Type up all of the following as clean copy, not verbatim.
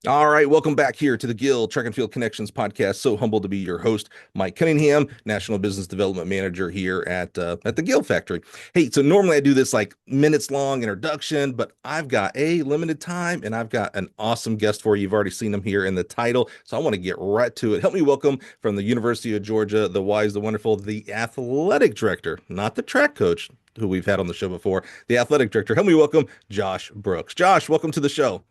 All right, welcome back here to the Gill Track and Field Connections podcast. So humbled to be your host, Mike Cunningham, National Business Development Manager here at the Gill Factory. Hey, so normally I do this like minutes long introduction, but I've got a limited time and I've got an awesome guest for you. You've already seen him here in the title, so I want to get right to it. Help me welcome from the University of Georgia, the wise, the wonderful, the athletic director, not the track coach who we've had on the show before, the athletic director. Help me welcome Josh Brooks. Josh, welcome to the show.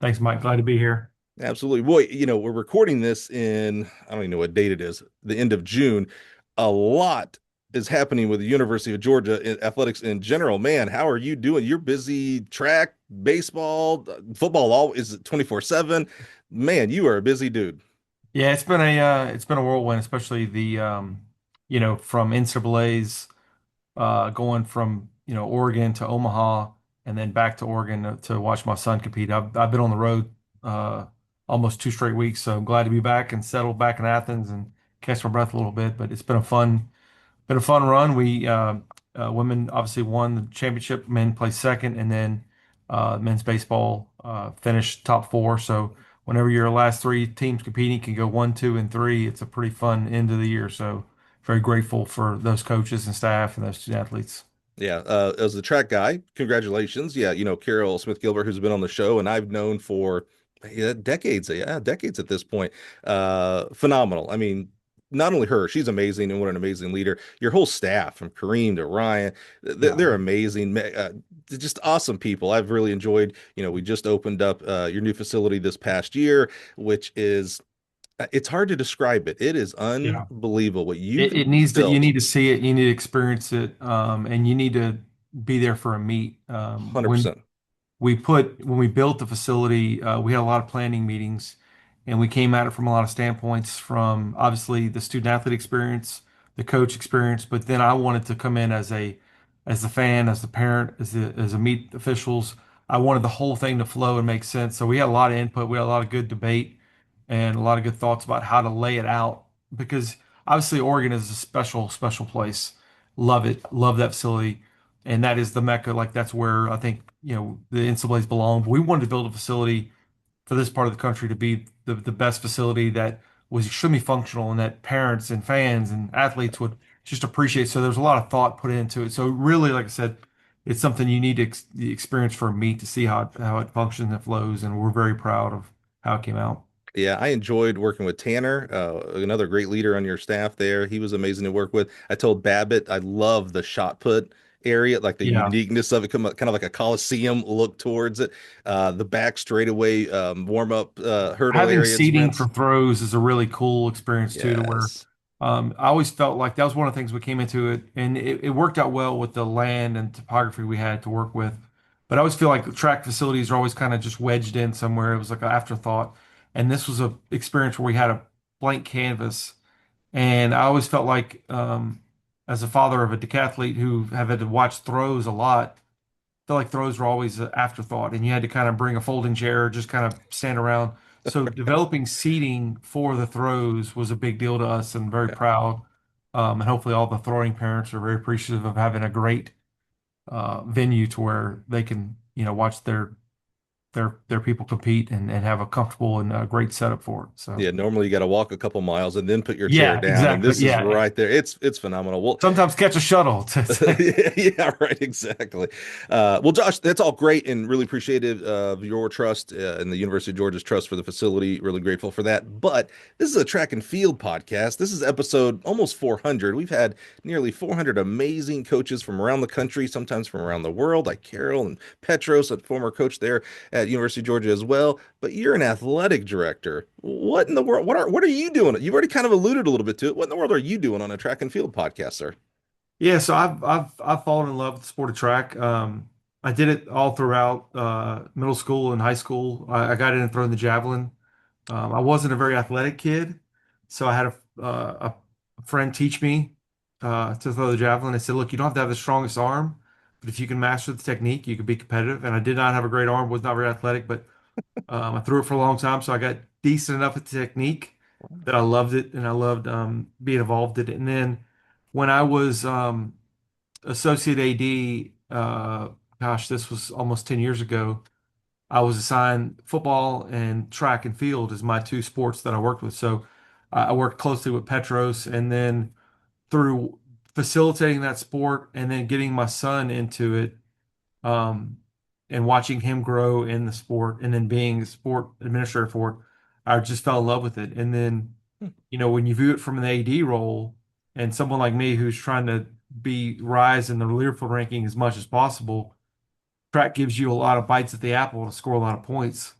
Thanks, Mike. Glad to be here. Absolutely. Boy, we're recording this in, I don't even know what date it is, the end of June. A lot is happening with the University of Georgia in athletics in general. Man, how are you doing? You're busy track, baseball, football, all is it 24/7? Man, you are a busy dude. Yeah, it's been a whirlwind, especially from NCAA's going from Oregon to Omaha and then back to Oregon to watch my son compete. I've been on the road uh, almost 2 straight weeks, so I'm glad to be back and settled back in Athens and catch my breath a little bit. But it's been a fun run. We women obviously won the championship. Men placed second, and then men's baseball finished top four. So whenever your last three teams competing can go one, two, and three, it's a pretty fun end of the year. So very grateful for those coaches and staff and those student athletes. Yeah, as the track guy, congratulations. Yeah, Carol Smith Gilbert, who's been on the show, and I've known for decades, yeah, decades at this point. Phenomenal. I mean, not only her, she's amazing and what an amazing leader. Your whole staff, from Kareem to Ryan, Yeah. they're amazing. They're just awesome people. I've really enjoyed, we just opened up your new facility this past year, which is it's hard to describe it. It is Yeah. unbelievable what you've It needs to, you built. need to see it, you need to experience it, and you need to be there for a meet. When 100%. when we built the facility, we had a lot of planning meetings, and we came at it from a lot of standpoints, from obviously the student athlete experience, the coach experience, but then I wanted to come in as the fan, as the parent, as the meet officials. I wanted the whole thing to flow and make sense. So we had a lot of input, we had a lot of good debate, and a lot of good thoughts about how to lay it out because obviously Oregon is a special, special place. Love it, love that facility, and that is the mecca. Like that's where I think the NCAA's belong. But we wanted to build a facility for this part of the country to be the best facility that was extremely functional and that parents and fans and athletes would just appreciate. So there's a lot of thought put into it. So really, like I said, it's something you need to the experience for a meet to see how it functions and flows. And we're very proud of how it came out. Yeah, I enjoyed working with Tanner, another great leader on your staff there. He was amazing to work with. I told Babbitt I love the shot put area, like the Yeah. uniqueness of it, kind of like a Coliseum look towards it. The back straightaway warm up hurdle Having area and seating sprints. for throws is a really cool experience too, to where Yes. I always felt like that was one of the things we came into it, and it worked out well with the land and topography we had to work with. But I always feel like the track facilities are always kind of just wedged in somewhere. It was like an afterthought, and this was a experience where we had a blank canvas, and I always felt like, as a father of a decathlete who have had to watch throws a lot, felt like throws were always an afterthought, and you had to kind of bring a folding chair, just kind of stand around. So developing seating for the throws was a big deal to us, and very proud. And hopefully, all the throwing parents are very appreciative of having a great venue to where they can, watch their people compete and have a comfortable and great setup for it. So Yeah, normally you got to walk a couple miles and then put your chair yeah, down, and exactly. this is Yeah, right there. It's phenomenal. Well, sometimes catch a shuttle. yeah, right, exactly. Well, Josh, that's all great and really appreciative of your trust and the University of Georgia's trust for the facility. Really grateful for that. But this is a track and field podcast. This is episode almost 400. We've had nearly 400 amazing coaches from around the country, sometimes from around the world, like Carol and Petros, a former coach there at University of Georgia as well. But you're an athletic director. What in the world? What are you doing? You've already kind of alluded a little bit to it. What in the world are you doing on a track and field podcast, sir? Yeah, so I've fallen in love with the sport of track. I did it all throughout middle school and high school. I got in and thrown the javelin. I wasn't a very athletic kid, so I had a friend teach me to throw the javelin. I said, "Look, you don't have to have the strongest arm, but if you can master the technique, you can be competitive." And I did not have a great arm, was not very athletic, but I threw it for a long time, so I got decent enough at the technique that I loved it, and I loved being involved in it. And then when I was associate AD, gosh, this was almost 10 years ago. I was assigned football and track and field as my two sports that I worked with. So I worked closely with Petros, and then through facilitating that sport and then getting my son into it, um, and watching him grow in the sport and then being a sport administrator for it, I just fell in love with it. And then, Hmm. when you view it from an AD role and someone like me who's trying to be rise in the Learfield ranking as much as possible, track gives you a lot of bites at the apple to score a lot of points.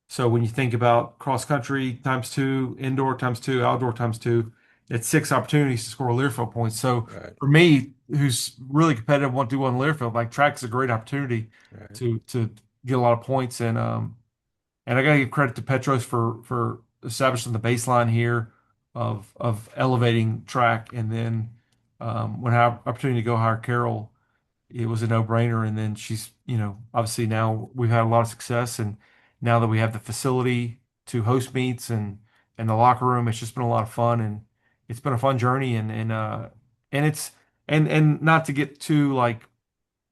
So when you think about cross country times two, indoor times two, outdoor times two, it's six opportunities to score Learfield points. So Right, for me, who's really competitive, want to do one Learfield, like track is a great opportunity right. to get a lot of points. And I gotta give credit to Petros for establishing the baseline here of elevating track. And then when I had opportunity to go hire Carol, it was a no-brainer. And then she's, obviously now we've had a lot of success, and now that we have the facility to host meets and the locker room, it's just been a lot of fun, and it's been a fun journey. And it's and not to get too like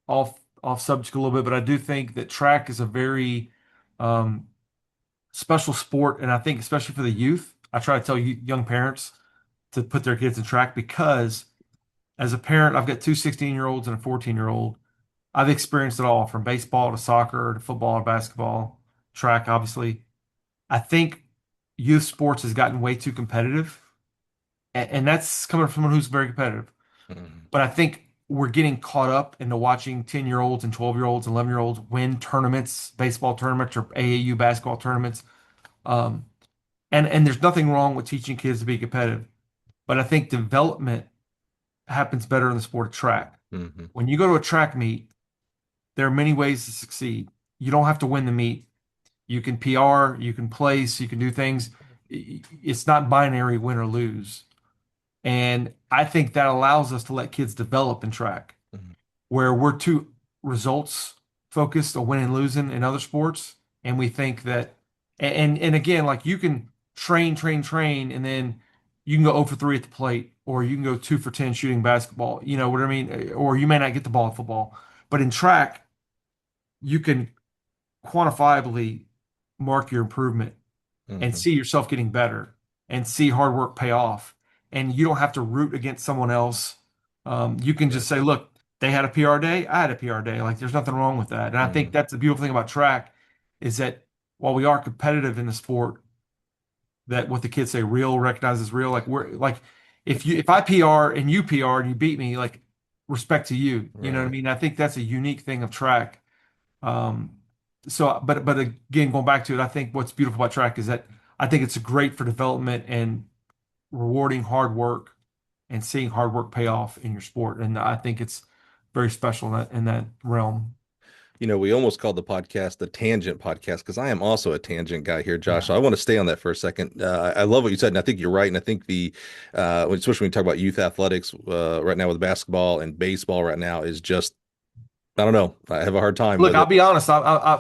off subject a little bit, but I do think that track is a very um, special sport, and I think especially for the youth, I try to tell young parents to put their kids in track because as a parent, I've got two 16-year-olds and a 14-year-old. I've experienced it all from baseball to soccer to football to basketball, track, obviously. I think youth sports has gotten way too competitive, and that's coming from someone who's very competitive. Mhm. But I think we're getting caught up into watching 10-year-olds and 12-year-olds and 11-year-olds win tournaments, baseball tournaments or AAU basketball tournaments. Um, and there's nothing wrong with teaching kids to be competitive, but I think development happens better in the sport of track. Mhm. When you go to a track meet, there are many ways to succeed. You don't have to win the meet. You can PR, you can place, you can do things. It's not binary win or lose. And I think that allows us to let kids develop in track, Mhm. where we're too results focused on winning and losing in other sports. And we think that, and again, like you can train, and then you can go 0 for 3 at the plate, or you can go 2 for 10 shooting basketball. You know what I mean? Or you may not get the ball at football. But in track, you can quantifiably mark your improvement and Mhm. see yourself getting better and see hard work pay off. And you don't have to root against someone else. You can Right. just say, look, they had a PR day, I had a PR day. Like there's nothing wrong with that. And I think Mhm. that's the beautiful thing about track is that while we are competitive in the sport, that what the kids say real recognizes real. Like we're like if I PR and you PR and you beat me, like respect to you. You know what I Right. mean? I think that's a unique thing of track. um, but again, going back to it, I think what's beautiful about track is that I think it's great for development and rewarding hard work and seeing hard work pay off in your sport. And I think it's very special in that realm. We almost called the podcast the Tangent Podcast because I am also a tangent guy here, Josh. Yeah. So I want to stay on that for a second. I love what you said, and I think you're right. And I think especially when you talk about youth athletics right now with basketball and baseball right now is just, I don't know. I have a hard time Look, with I'll it. be honest.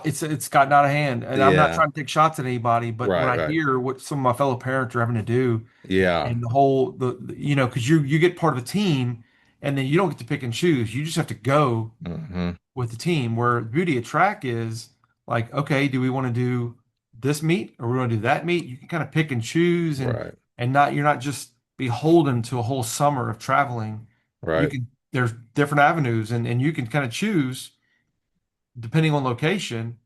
It's gotten out of hand, and I'm not Yeah. trying to take shots at anybody. But when Right. I Right. hear what some of my fellow parents are having to do, Yeah. and the whole because you get part of a team, and then you don't get to pick and choose. You just have to go Hmm. with the team. Where the beauty of track is like, okay, do we want to do this meet or we want to do that meet? You can kind of pick and choose, Right. and not you're not just beholden to a whole summer of traveling. You Right. can there's different avenues, and you can kind of choose depending on location.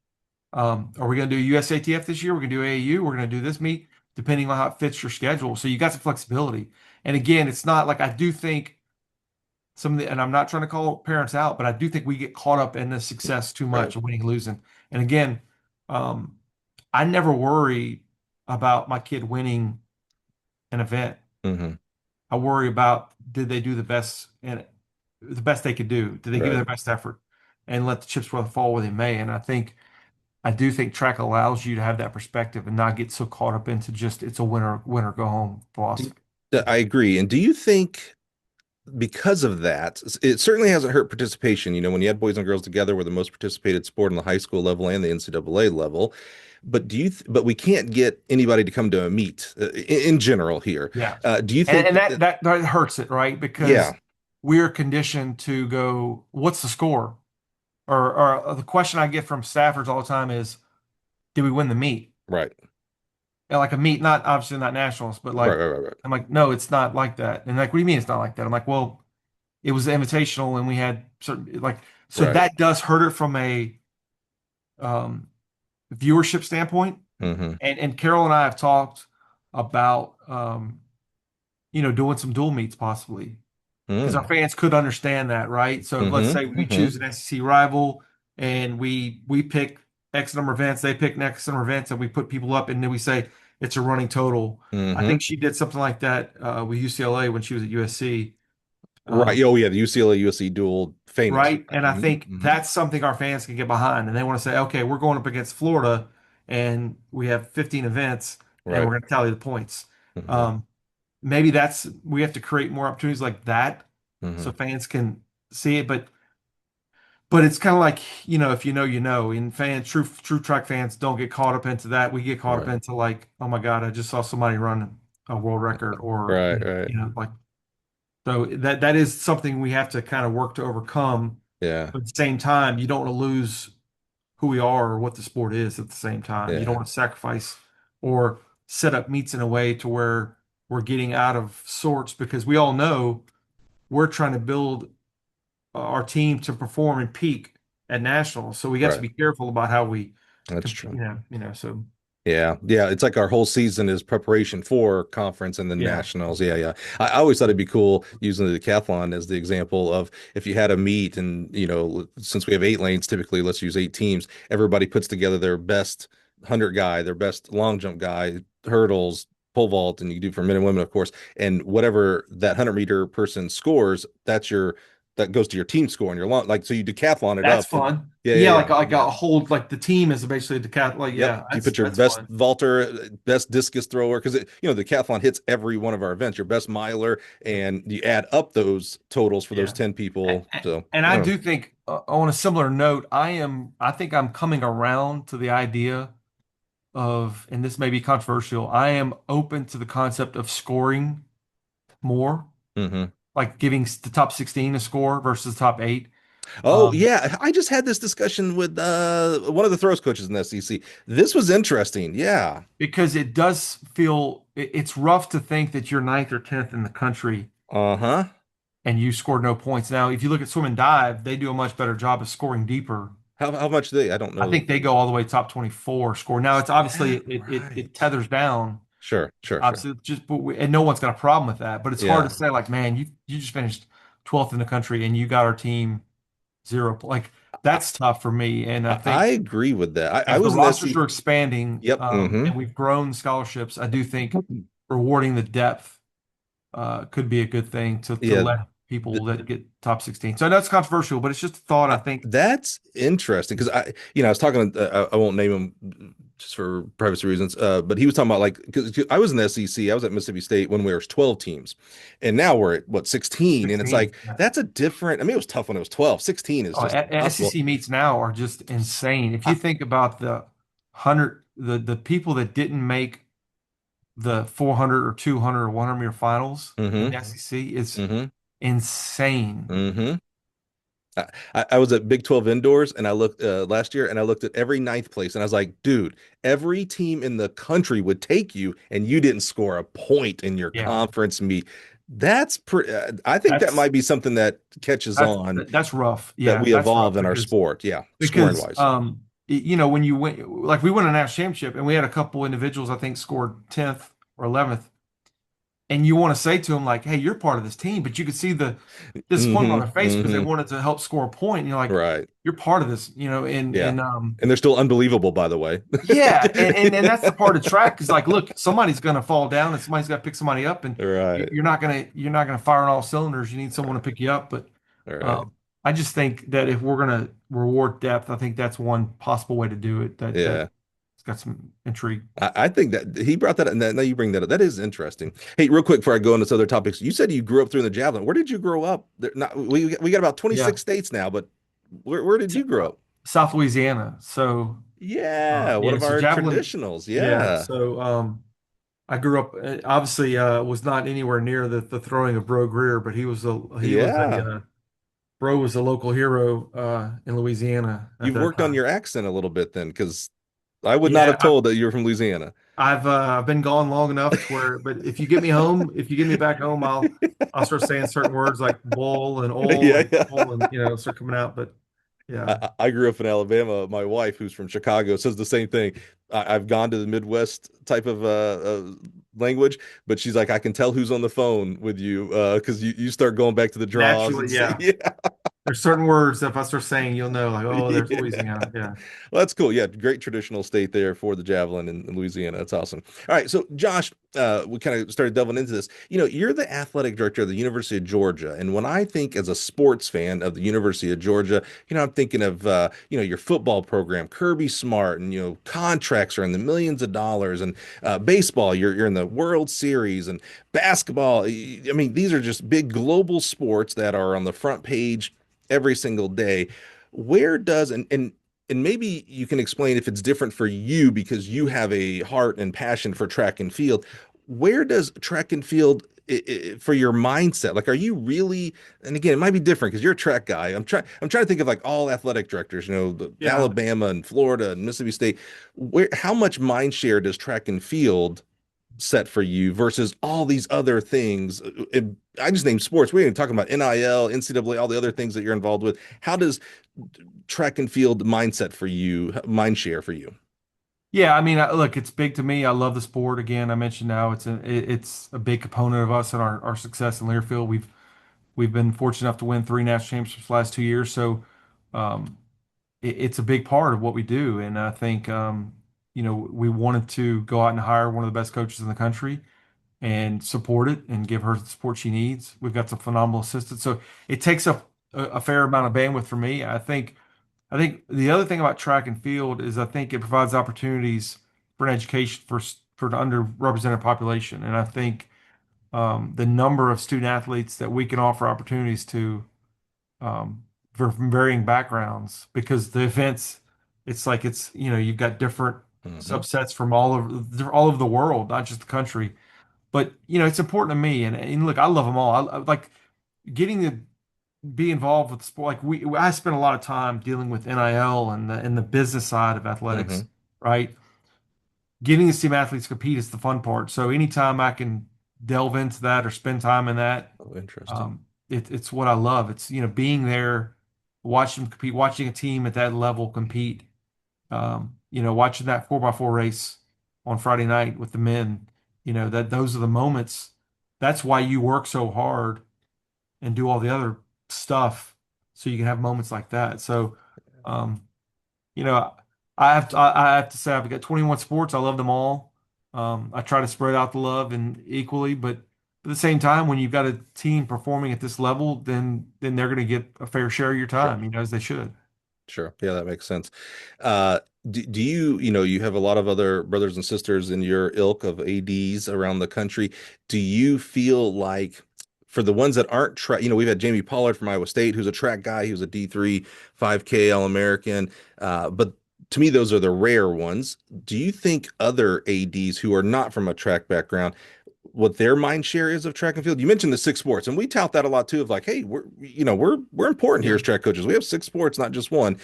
Are we going to do USATF this year? We're going to do AAU. We're going to do this meet depending on how it fits your schedule. So you got some flexibility. And again, it's not like I do think and I'm not trying to call parents out, but I do think we get caught up in the success too Right. much, winning, losing. And again, um, I never worry about my kid winning an event. Hmm. I worry about did they do the best they could do? Did they give Right. their best effort and let the chips fall where they may? And I do think track allows you to have that perspective and not get so caught up into just it's a winner go home Do- philosophy. I agree. And do you think because of that, it certainly hasn't hurt participation. When you had boys and girls together, were the most participated sport on the high school level and the NCAA level. But we can't get anybody to come to a meet in general here. Yeah. Do you And, think and that, that, that that hurts it, right? Because yeah, we're conditioned to go, what's the score? Or the question I get from staffers all the time is, did we win the meet? Right. And like a meet, not obviously not nationals, but Right. like Right. Right. Right. I'm like, no, it's not like that. And like, what do you mean it's not like that? I'm like, well, it was invitational, and we had certain like so Right. that does hurt it from a um, viewership standpoint. Mm-hmm. And Carol and I have talked about doing some dual meets possibly because our Mm. fans could understand that, right? So let's say Mm-hmm. we Mm-hmm. choose an SEC rival and we pick X number of events, they pick X number of events, and we put people up, and then we say it's a running total. I Mm-hmm. think she did something like that with UCLA when she was at USC. Right. Oh yeah, the UCLA USC duel, famous. Right? Right. And I think Mm-hmm. that's something our fans can get behind. And they want to say, okay, we're going up against Florida and we have 15 events and Right. we're going to tally the points. Mm-hmm. Um, maybe we have to create more opportunities like that Mm-hmm. so fans can see it. But it's kind of like, if you know, you know, and true track fans don't get caught up into that. We get caught up Right. into like, oh my God, I just saw somebody run a world record or, Right. Right. like, so that is something we have to kind of work to overcome. Yeah. But at the same time, you don't want to lose who we are or what the sport is at the same time. You don't Yeah. want to sacrifice or set up meets in a way to where we're getting out of sorts because we all know we're trying to build our team to perform and peak at nationals. So we have to Right. be careful about how we That's compete, true. so Yeah, yeah, it's like our whole season is preparation for conference and then yeah. nationals. Yeah, yeah. I always thought it'd be cool using the decathlon as the example of if you had a meet and, since we have 8 lanes, typically let's use 8 teams, everybody puts together their best 100 guy, their best long jump guy, hurdles, pole vault, and you do for men and women, of course. And whatever that 100-meter person scores, that goes to your team score and your long, like, so you decathlon it That's up. And fun. yeah, Yeah, yeah, like yeah, like yeah. a whole like the team is basically the cat like Yep. yeah, You that's put your that's best fun. vaulter, best discus thrower, because the decathlon hits every one of our events, your best miler, and you add up those totals for those Yeah. 10 people. So, And I I don't know. do think on a similar note, I think I'm coming around to the idea of, and this may be controversial, I am open to the concept of scoring more, Hmm. like giving the top 16 a score versus the top eight. Oh, Um, yeah. I just had this discussion with one of the throws coaches in the SEC. This was interesting. Yeah. because it does feel it's rough to think that you're ninth or 10th in the country Uh-huh. and you scored no points. Now, if you look at swim and dive, they do a much better job of scoring deeper. How much they? I don't I know. think they go all the way top 24 score. Now it's obviously That it right? tethers down. Sure, sure, sure. Obviously, and no one's got a problem with that. But it's hard to Yeah. say, like, man, you just finished 12th in the country and you got our team zero. Like I, that's tough for me. And I I think agree with that. I as the was in the rosters SEC. are expanding, Yep. Hmm. and we've grown scholarships, I do think rewarding the depth could be a good thing to Yeah. let people that get top 16. So I know it's controversial, but it's just a thought. I think, That's interesting because I was talking. I won't name him just for privacy reasons. But he was talking about like because I was in the SEC. I was at Mississippi State when we were 12 teams, and now we're at what 16, and it's 16. like that's a different. I mean, it was tough when it was 12. 16 is Oh, just impossible. SEC meets now are just insane. If I, you think about the people that didn't make the 400 or 200 or 100-meter finals in mm-hmm, the SEC is mm-hmm, insane. mm-hmm. I was at Big 12 indoors and I looked last year and I looked at every ninth place and I was like, dude, every team in the country would take you and you didn't score a point in your Yeah, conference meet. I think that that's might be something that catches that's on that's rough. that Yeah, we that's rough evolve in our sport. Yeah, scoring because wise. when you win, like we won a national championship and we had a couple individuals I think scored 10th or 11th, and you want to say to them like, "Hey, you're part of this team," but you could see the disappointment on Hmm. their face because they Hmm. wanted to help score a point, and you're like, Right. "You're part of this," and Yeah. and And they're still unbelievable, by the way. yeah, and that's the part of track is like, look, somebody's gonna fall down and somebody's got to pick somebody up, and Right. you're not gonna fire on all cylinders. You need someone to pick you up, but Right. um, I just think that if we're gonna reward depth, I think that's one possible way to do it. That's Yeah. got some intrigue. I think that he brought that up. Now you bring that up. That is interesting. Hey, real quick before I go into other topics, you said you grew up through the javelin. Where did you grow up? We got about Yeah, 26 states now, but where did you grow up? South Louisiana. So Yeah, one yeah, of so our javelin. traditionals. Yeah, Yeah, so I grew up obviously was not anywhere near the throwing of Bro Greer, but yeah. Bro was a local hero in Louisiana at You've that worked on time. your accent a little bit then, because I would not Yeah, have told that you're from Louisiana. I've been gone long enough to where, but if you get me home, if you get me back home, I'll start saying certain words like bull and oil Yeah, and yeah. bull and start coming out. But yeah, I grew up in Alabama. My wife, who's from Chicago, says the same thing. I've gone to the Midwest type of language, but she's like, I can tell who's on the phone with you because you start going back to the draws and naturally, say, yeah. yeah. There's certain words that if I start saying, you'll know, like, oh, there's Yeah. Louisiana. Yeah, Well, that's cool. Yeah, great traditional state there for the javelin in Louisiana. That's awesome. All right, so Josh, we kind of started delving into this. You're the athletic director of the University of Georgia, and when I think as a sports fan of the University of Georgia, I'm thinking of your football program, Kirby Smart, and contracts are in the millions of dollars, and baseball, you're in the World Series, and basketball. I mean, these are just big global sports that are on the front page every single day. Where does and maybe you can explain if it's different for you because you have a heart and passion for track and field. Where does track and field for your mindset? Like, are you really? And again, it might be different because you're a track guy. I'm trying to think of like all athletic directors. The yeah. Alabama and Florida and Mississippi State. How much mind share does track and field set for you versus all these other things? I just named sports. We ain't even talking about NIL, NCAA, all the other things that you're involved with. How does track and field mindset for you, mind share for you? Yeah, I mean, look, it's big to me. I love the sport. Again, I mentioned now it's a big component of us and our success in Learfield. We've been fortunate enough to win three national championships the last 2 years, so um, it's a big part of what we do. And I think we wanted to go out and hire one of the best coaches in the country and support it and give her the support she needs. We've got some phenomenal assistants, so it takes a fair amount of bandwidth for me. I think the other thing about track and field is I think it provides opportunities for an education for the underrepresented population, and I think the number of student athletes that we can offer opportunities to um, from varying backgrounds because the events, it's like you've got different Hmm. subsets from all over the world, not just the country. But it's important to me, and look, I love them all. I like getting to be involved with sport. Like I spend a lot of time dealing with NIL and the business side of athletics, Hmm. right? Getting to see my athletes compete is the fun part. So anytime I can delve into that or spend time in that, Oh, interesting. it's what I love. It's being there, watching them compete, watching a team at that level compete. Watching that 4x4 race on Friday night with the men. That those are the moments. That's why you work so hard and do all the other stuff so you can have moments like that. So, um, you know, I have to say I've got 21 sports. I love them all. I try to spread out the love and equally, but at the same time, when you've got a team performing at this level, then they're going to get a fair share of your Sure. time, as they should. Sure. Yeah, that makes sense. Do you have a lot of other brothers and sisters in your ilk of ADs around the country. Do you feel like for the ones that aren't track, we've had Jamie Pollard from Iowa State, who's a track guy, he was a D3 5K All-American. But to me, those are the rare ones. Do you think other ADs who are not from a track background what their mind share is of track and field? You mentioned the six sports, and we tout that a lot too. Of like, hey, we're important here Yeah. as track coaches. We have six sports, not just one.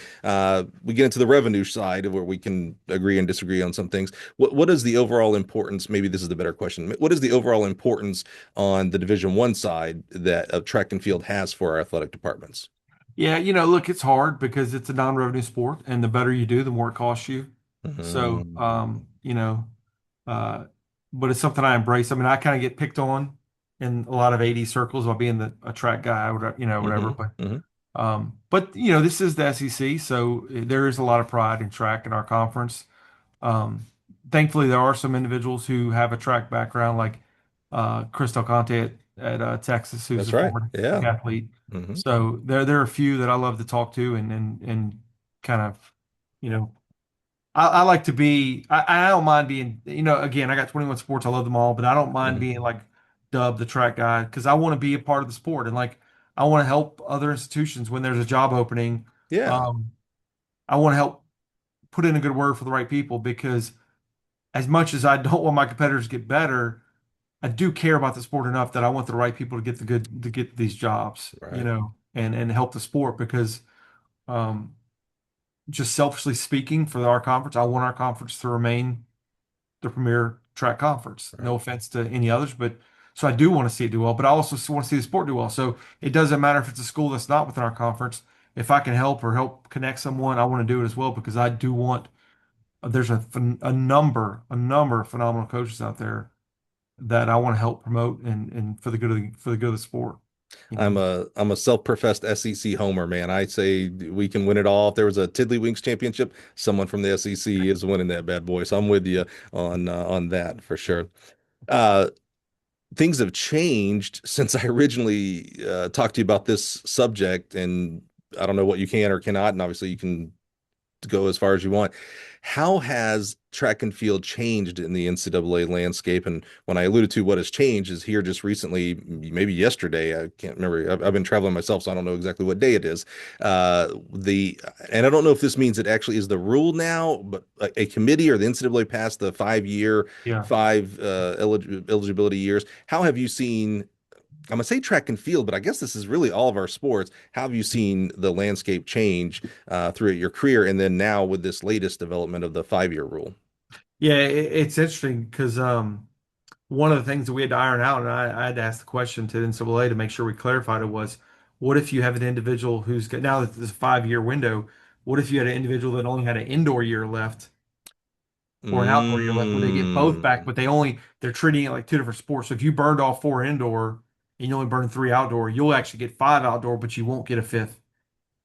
We get into the revenue side where we can agree and disagree on some things. What is the overall importance? Maybe this is the better question. What is the overall importance on the Division I side that of track and field has for our athletic departments? Yeah, look, it's hard because it's a non-revenue sport, and the better you do, the more it costs you. So, Mhm. uh, but it's something I embrace. I mean, I kind of get picked on in a lot of AD circles about being a track guy, or whatever. Hmm. But Hmm. this is the SEC, so there is a lot of pride in track in our conference. Um, Thankfully, there are some individuals who have a track background, like Chris Del Conte at Texas, who's That's a right. former track Yeah. athlete. Hmm. So there are a few that I love to talk to and kind of, you know, I like to be. I don't mind being. Again, I got 21 sports. I love them all, but I don't mind Hmm. being like dubbed the track guy because I want to be a part of the sport and like I want to help other institutions when there's a job opening. Yeah. Um, I want to help put in a good word for the right people because as much as I don't want my competitors to get better, I do care about the sport enough that I want the right people to get these jobs, Right. and help the sport because um, just selfishly speaking, for our conference, I want our conference to remain the premier track conference. No Right. offense to any others, but so I do want to see it do well, but I also want to see the sport do well. So it doesn't matter if it's a school that's not within our conference. If I can help or help connect someone, I want to do it as well because I do want. There's a number of phenomenal coaches out there that I want to help promote and for the good of the sport. You know. I'm a self-professed SEC homer, man. I say we can win it all. If there was a Tiddlywinks championship, someone from the SEC is winning that bad boy. So I'm with you on that for sure. Uh, Things have changed since I originally talked to you about this subject, and I don't know what you can or cannot, and obviously you can go as far as you want. How has track and field changed in the NCAA landscape? And when I alluded to what has changed is here just recently, maybe yesterday, I can't remember. I've been traveling myself, so I don't know exactly what day it is. And I don't know if this means it actually is the rule now, but a committee or the NCAA passed the 5 year, Yeah. five eligibility years. How have you seen I'm gonna say track and field, but I guess this is really all of our sports. How have you seen the landscape change throughout your career, and then now with this latest development of the 5 year rule? Yeah, it's interesting because one of the things that we had to iron out, and I had to ask the question to the NCAA to make sure we clarified it was, what if you have an individual who's got now that this 5 year window, what if you had an individual that only had an indoor year left or an outdoor year left where they get both back, Mm, but they're treating it like two different sports. So if you burned off four indoor and you only burned three outdoor, you'll actually get five outdoor, but you won't get a fifth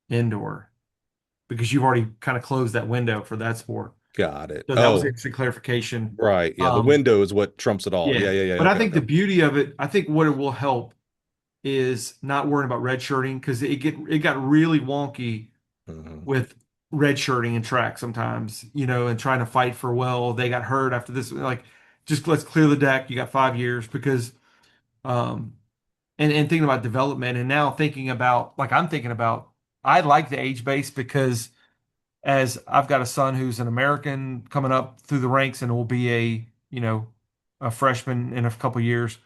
indoor because you've already kind of closed that window for that sport. got it. So that was Oh, interesting clarification. right. Yeah, the Um, window is what trumps it all. Yeah, yeah, yeah, yeah. but I Okay, think okay. the beauty of it, I think what it will help is not worrying about redshirting because it got really wonky Hmm. with redshirting in track sometimes, and trying to fight for, well, they got hurt after this. Like, just let's clear the deck. You got 5 years because, um, and thinking about development and now thinking about, like, I'm thinking about, I like the age base because as I've got a son who's an American coming up through the ranks and will be a freshman in a couple years.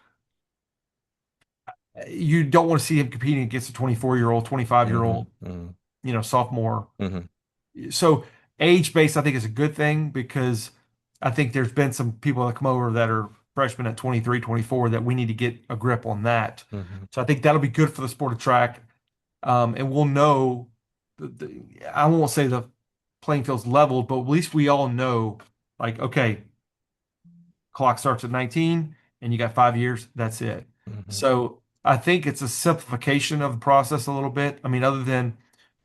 You don't want to see him competing against a 24-year-old, 25-year-old, Hmm. Hmm. sophomore. Hmm. So age based, I think is a good thing because I think there's been some people that come over that are freshmen at 23, 24 that we need to get a grip on that. Hmm. So I think that'll be good for the sport of track. And we'll know, I won't say the playing field's leveled, but at least we all know, like, okay, clock starts at 19 and you got 5 years, that's it. Hmm. So I think it's a simplification of the process a little bit. I mean, other than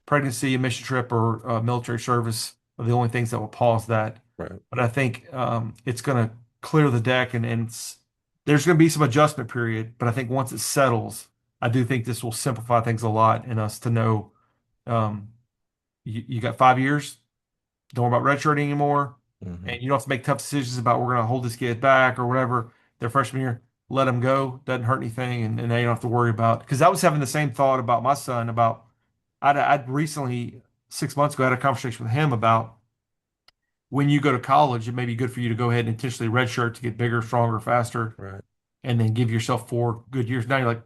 pregnancy, a mission trip, or military service are the only things that will pause that. Right. But I think it's going to clear the deck and there's going to be some adjustment period. But I think once it settles, I do think this will simplify things a lot in us to know um, you got 5 years, don't worry about redshirting anymore. Hmm. And you don't have to make tough decisions about we're going to hold this kid back or whatever. Their freshman year, let them go. Doesn't hurt anything. And now you don't have to worry about, because I was having the same thought about my son about, I'd recently, 6 months ago, had a conversation with him about when you go to college, it may be good for you to go ahead and intentionally redshirt to get bigger, stronger, faster, Right. and then give yourself 4 good years. Now you're like,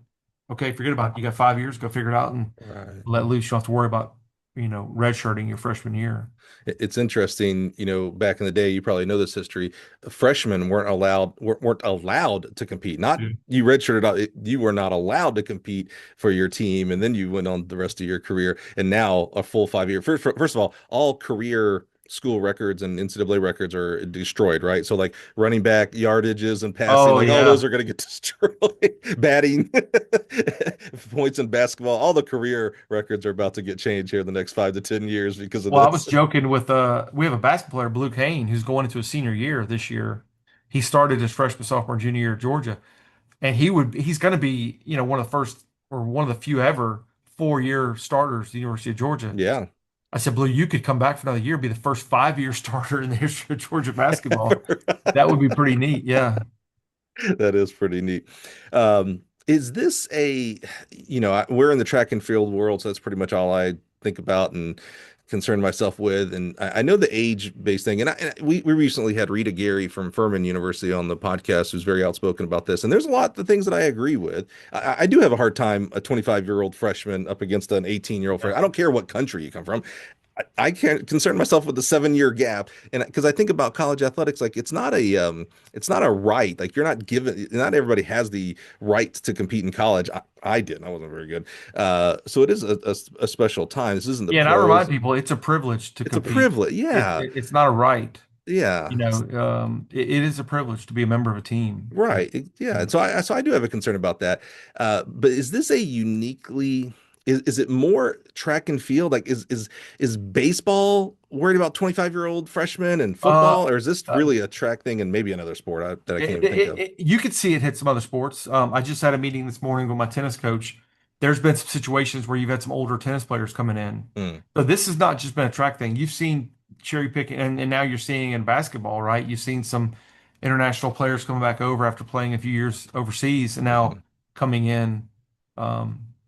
okay, forget about it. You got 5 years, go figure it out and Right. let loose. You don't have to worry about, redshirting your freshman year. It's interesting, back in the day, you probably know this history. Freshmen weren't allowed to compete. Not Yeah. you redshirted out, you were not allowed to compete for your team, and then you went on the rest of your career. And now a full 5 year. First of all career school records and NCAA records are destroyed, right? So like running back yardages and passing, Oh like all those yeah. are going to get destroyed. Batting, points in basketball, all the career records are about to get changed here in the next 5 to 10 years because of Well, I was this. joking with we have a basketball player, Blue Kane, who's going into his senior year this year. He started his freshman, sophomore, junior year at Georgia, and he's going to be, one of the first or one of the few ever 4 year starters at the University of Georgia. Yeah. I said, Blue, you could come back for another year, be the first 5 year starter in the history of Georgia basketball. That would be pretty neat. Yeah. That is pretty neat. Is this we're in the track and field world, so that's pretty much all I think about and concern myself with. And I know the age-based thing, and we recently had Rita Gary from Furman University on the podcast, who's very outspoken about this. And there's a lot of things that I agree with. I do have a hard time a 25-year-old freshman up against an 18-year-old freshman. I don't care what country you come from. I can't concern myself with the 7 year gap, and because I think about college athletics, like it's not a right. Like you're not given. Not everybody has the right to compete in college. I didn't. I wasn't very good. So it is a special time. This isn't the Yeah, and I remind pros. people it's a privilege to It's a compete. privilege. Yeah, It's not a right. yeah. It is a privilege to be a member of a team. Right. Yeah. And so I do have a concern about that. But is this a uniquely is it more track and field? Like is baseball worried about 25-year-old freshmen and Uh, football, or is this uh, really a track thing and maybe another sport that I can't even think of? you could see it hit some other sports. I just had a meeting this morning with my tennis coach. There's been some situations where you've had some older tennis players coming in. Mm, So this has not just been a track thing. You've seen cherry picking, and now you're seeing in basketball, right? You've seen some international players coming back over after playing a few years overseas and now mhm, coming in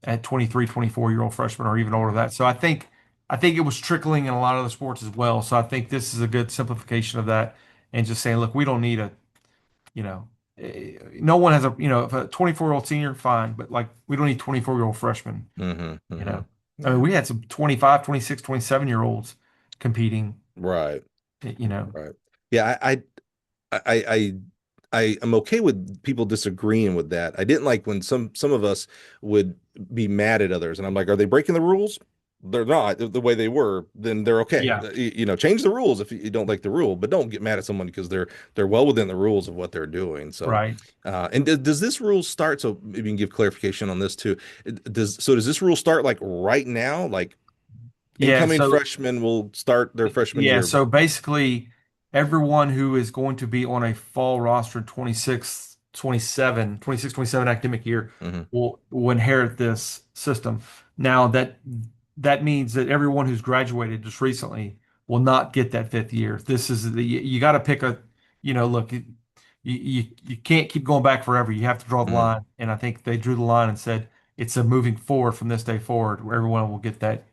at 23, 24-year-old freshmen or even older than that. So I think it was trickling in a lot of the sports as well. So I think this is a good simplification of that and just saying, look, we don't need no one has if a 24-year-old senior, fine, but like we don't need 24-year-old freshmen, mhm, you know. mhm. I mean, Yeah. we had some 25, 26, 27-year-olds competing, Right. you know. Right. Yeah, I I am okay with people disagreeing with that. I didn't like when some of us would be mad at others, and I'm like, are they breaking the rules? They're not the way they were, then they're okay. Yeah, Change the rules if you don't like the rule, but don't get mad at someone because they're well within the rules of what they're doing. So, right. and does this rule start? So maybe you can give clarification on this too. Does this rule start like right now? Like Yeah, incoming so freshmen will start their freshman yeah, year. so basically everyone who is going to be on a fall roster 26, 27, 26, 27 academic year Mhm. will inherit this system. Now that means that everyone who's graduated just recently will not get that fifth year. This is you got to pick look, you can't keep going back forever. You have to draw the Mhm. line. And I think they drew the line and said it's a moving forward from this day forward where everyone will get that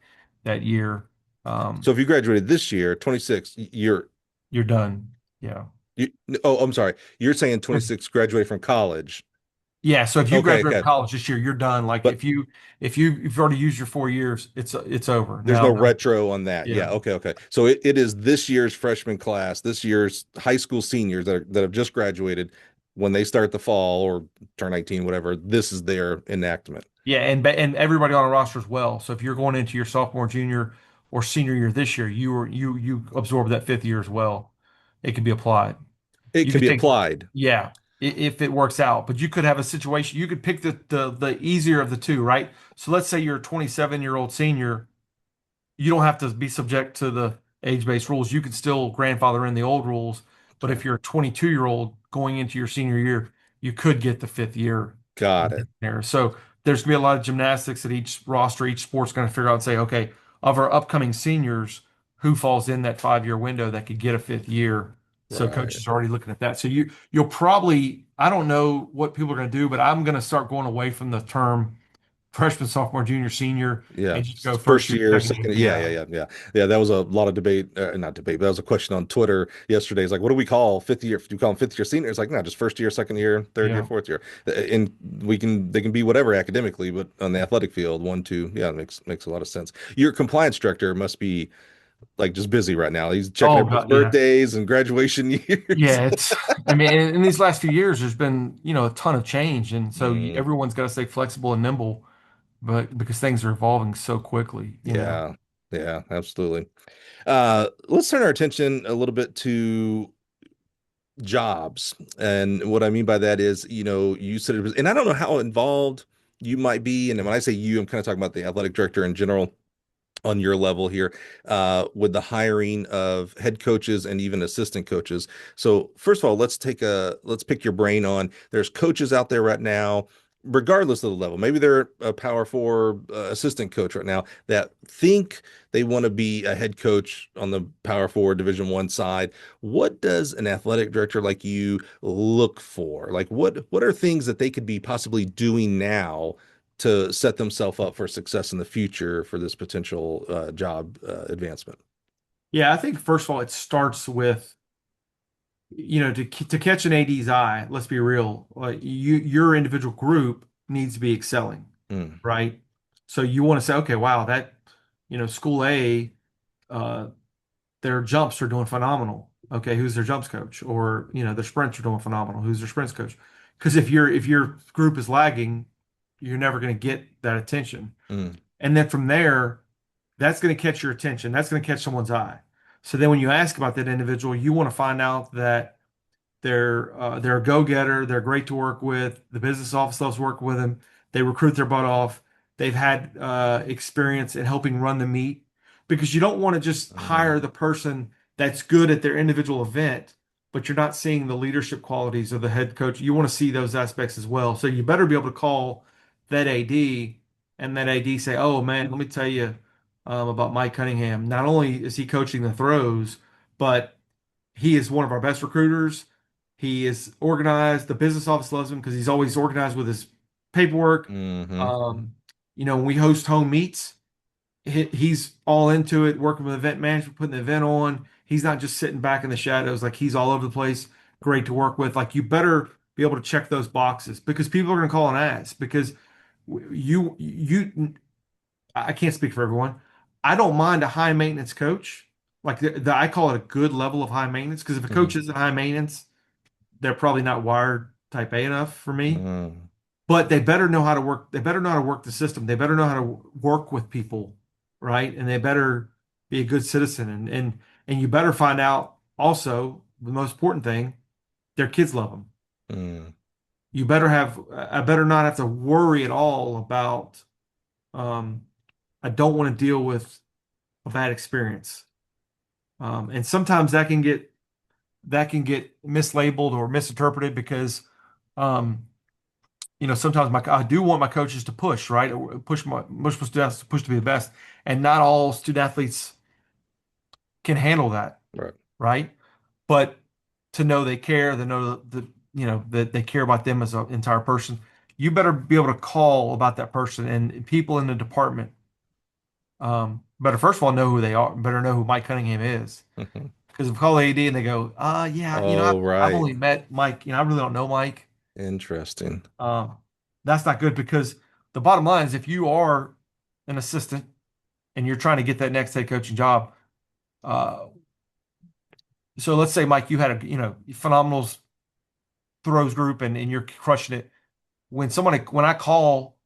year. So Um, if you graduated this year, 26, you're done. Yeah. you oh, I'm sorry. You're saying 26 graduate from college. Yeah, so if you Okay, graduate okay. college this year, you're done. Like But if you've already used your 4 years, it's over. there's no Now, retro on that. yeah. Yeah, okay, okay. So it is this year's freshman class, this year's high school seniors that have just graduated when they start the fall or turn 18, whatever. This is their enactment. Yeah, and everybody on a roster as well. So if you're going into your sophomore, junior, or senior year this year, you absorb that fifth year as well. It can be applied. It You can could be take applied. yeah, if it works out. But you could have a situation, you could pick the easier of the two, right? So let's say you're a 27-year-old senior. You don't have to be subject to the age-based rules. You could still grandfather in the old rules, but Okay. if you're a 22-year-old going into your senior year, you could get the fifth year Got it. there. So there's gonna be a lot of gymnastics at each roster. Each sport's gonna figure out and say, okay, of our upcoming seniors, who falls in that 5 year window that could get a fifth year. So Right. coaches are already looking at that. So you'll probably, I don't know what people are gonna do, but I'm gonna start going away from the term freshman, sophomore, junior, senior, Yeah. and just go first First year, year, second year. second. Yeah, yeah, Yeah. yeah, yeah. Yeah, that was a lot of debate, not debate, but that was a question on Twitter yesterday. It's like, what do we call fifth year? Do you call them fifth year senior? It's like, no, just first year, second year, third year, Yeah. fourth year. And they can be whatever academically, but on the athletic field, one, two, yeah, it makes a lot of sense. Your compliance director must be like just busy right now. He's checking Oh everybody's God, yeah. birthdays and graduation years. Yeah, I mean, in these last few years, there's been, a ton of change. And so Mm, everyone's got to stay flexible and nimble, but because things are evolving so quickly. yeah, yeah, absolutely. Let's turn our attention a little bit to jobs. And what I mean by that is, you said it was, and I don't know how involved you might be. And when I say you, I'm kind of talking about the athletic director in general on your level here with the hiring of head coaches and even assistant coaches. So first of all, let's pick your brain on there's coaches out there right now, regardless of the level. Maybe they're a power four assistant coach right now that think they want to be a head coach on the power four division 1 side. What does an athletic director like you look for? Like what are things that they could be possibly doing now to set themselves up for success in the future for this potential job advancement? Yeah, I think first of all, it starts with, to catch an AD's eye, let's be real, your individual group needs to be excelling, Mm, right? So you want to say, okay, wow, that, school A. uh, their jumps are doing phenomenal. Okay, who's their jumps coach? Or, their sprints are doing phenomenal. Who's their sprints coach? Because if your group is lagging, you're never going to get that attention. Mm, And then from there, that's going to catch your attention. That's going to catch someone's eye. So then when you ask about that individual, you want to find out that they're a go-getter. They're great to work with. The business office loves working with them. They recruit their butt off. They've had experience in helping run the meet because you don't want to just mm, hire the person that's good at their individual event, but you're not seeing the leadership qualities of the head coach. You want to see those aspects as well. So you better be able to call that AD and that AD say, "Oh man, let me tell you about Mike Cunningham. Not only is he coaching the throws, but he is one of our best recruiters. He is organized. The business office loves him because he's always organized with his paperwork. mm-hmm, Um, when we host home meets, he's all into it, working with event management, putting the event on. He's not just sitting back in the shadows. Like he's all over the place. Great to work with. Like you better be able to check those boxes because people are going to call and ask because you I can't speak for everyone. I don't mind a high maintenance coach. Like I call it a good level of high maintenance because if a mm, coach isn't high maintenance, they're probably not wired type A enough for me. mm, But they better know how to work. They better know how to work the system. They better know how to work with people, right? And they better be a good citizen. And you better find out also the most important thing: their kids love them. mm, You better have. I better not have to worry at all about. Um, I don't want to deal with a bad experience. And sometimes that can get mislabeled or misinterpreted because um, sometimes I do want my coaches to push, right? Push my students to push to be the best, and not all student athletes can handle that, right. right? But to know they care, to know that they care about them as an entire person, you better be able to call about that person and people in the department. Better first of all know who they are. Better know who Mike Cunningham is. Mhm. Because if we call AD and they go, yeah, Oh, I've right. only met Mike, I really don't know Mike. Interesting. Um, that's not good because the bottom line is if you are an assistant and you're trying to get that next head coaching job, uh, so let's say Mike, you had a phenomenal throws group and you're crushing it. When I call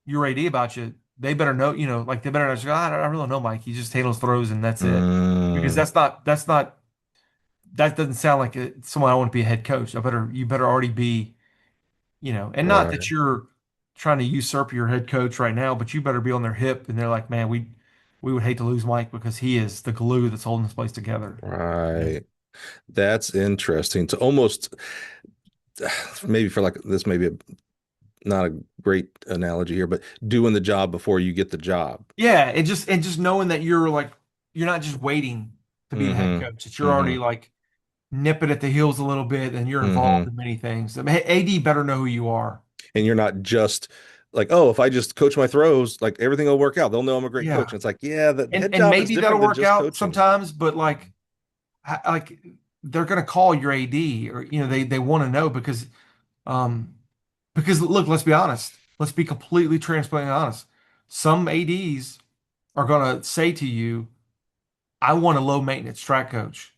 your AD about you, they better know, like they better know, I really don't know Mike. He just handles throws and that's it. Because Mm, that doesn't sound like someone I want to be a head coach. You better already be, and not right. that you're trying to usurp your head coach right now, but you better be on their hip and they're like, man, we would hate to lose Mike because he is the glue that's holding this place together. Yeah. Right. That's interesting. To almost maybe for like this, maybe not a great analogy here, but doing the job before you get the job. Yeah, and just knowing that you're not just waiting to be the head Mm-hmm. coach, that you're already Mm-hmm. like nipping at the heels a little bit and you're involved Mm-hmm. in many things. I mean, AD better know who you are. And you're not just like, oh, if I just coach my throws, like everything will work out. They'll know I'm a great coach. Yeah. And it's like, yeah, the And head and job is maybe that'll different than work just out coaching. sometimes, but like they're gonna call your AD or they want to know um because look, let's be honest. Let's be completely transparent and honest. Some ADs are gonna say to you, I want a low maintenance track coach.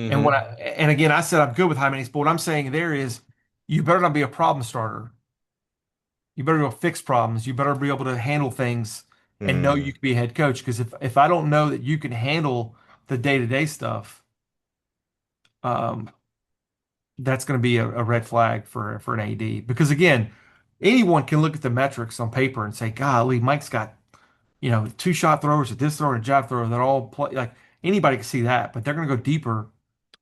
And Mm-hmm. and again, I said I'm good with high maintenance, but what I'm saying there is you better not be a problem starter. You better be able to fix problems. You better be able to handle things and know you Mm, can be a head coach. Because if I don't know that you can handle the day-to-day stuff, um, that's going to be a red flag for an AD. Because again, anyone can look at the metrics on paper and say, "Golly, Mike's got two shot throwers, a disc thrower, and a jab thrower. They're all play like anybody can see that." But they're going to go deeper.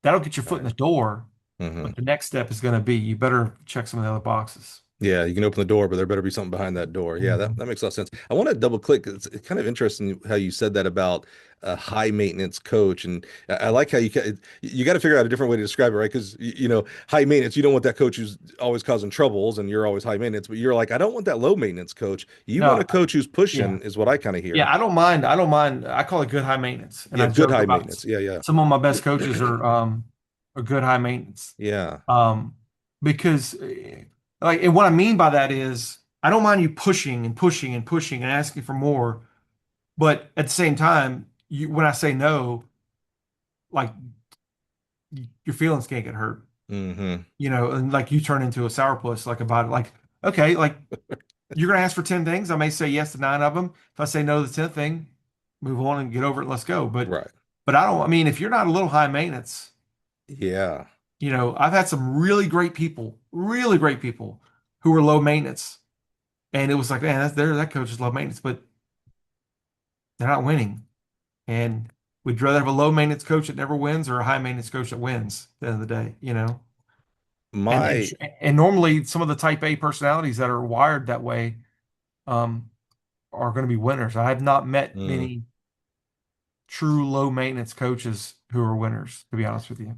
That'll get your foot in right. the door. Mm-hmm. But the next step is going to be you better check some of the other boxes. Yeah, you can open the door, but there better be something behind that door. Yeah, that Mhm. makes a lot of sense. I want to double click. It's kind of interesting how you said that about a high maintenance coach, and I like how you got to figure out a different way to describe it, right? Because high maintenance, you don't want that coach who's always causing troubles, and you're always high maintenance. But you're like, I don't want that low maintenance coach. You want a No, coach who's yeah. pushing, is what I kind of Yeah, hear. I don't mind. I don't mind. I call it good high maintenance, and Yeah, I good joke high about maintenance. Yeah, yeah, some of my best coaches are good high maintenance. yeah. Um, because and what I mean by that is I don't mind you pushing and pushing and pushing and asking for more, but at the same time, when I say no, like your feelings can't get hurt, Hmm. and like you turn into a sourpuss like about it. Like, okay, like you're gonna ask for 10 things. I may say yes to 9 of them. If I say no to the 10th thing, move on and get over it. Let's go. Right. But I mean, if you're not a little high maintenance, Yeah. I've had some really great people who were low maintenance. And it was like, man, that coach is low maintenance, but they're not winning. And we'd rather have a low maintenance coach that never wins or a high maintenance coach that wins at the end of the day. And and My and normally some of the type A personalities that are wired that way um, are going to be winners. I have not met mm, many true low maintenance coaches who are winners, to be honest with you.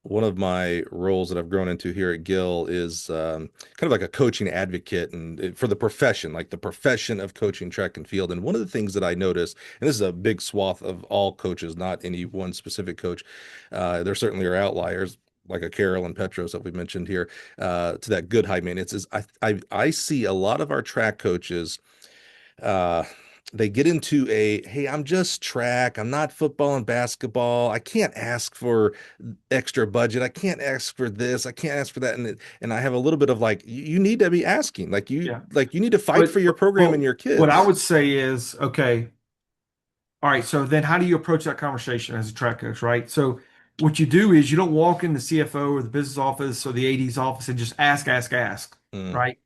one of my roles that I've grown into here at Gill is kind of like a coaching advocate and for the profession, like the profession of coaching track and field. And one of the things that I noticed, and this is a big swath of all coaches, not any one specific coach, there certainly are outliers like a Carol and Petros that we mentioned here, to that good high maintenance is I see a lot of our track coaches uh they get into a, hey, I'm just track, I'm not football and basketball, I can't ask for extra budget, I can't ask for this, I can't ask for that, and I have a little bit of like, you need to be asking, Yeah. like you need to fight for But, your but program and but your what I kids. would say is, okay, all right, so then how do you approach that conversation as a track coach, right? So what you do is you don't walk in the CFO or the business office or the AD's office and just ask, Mm, right?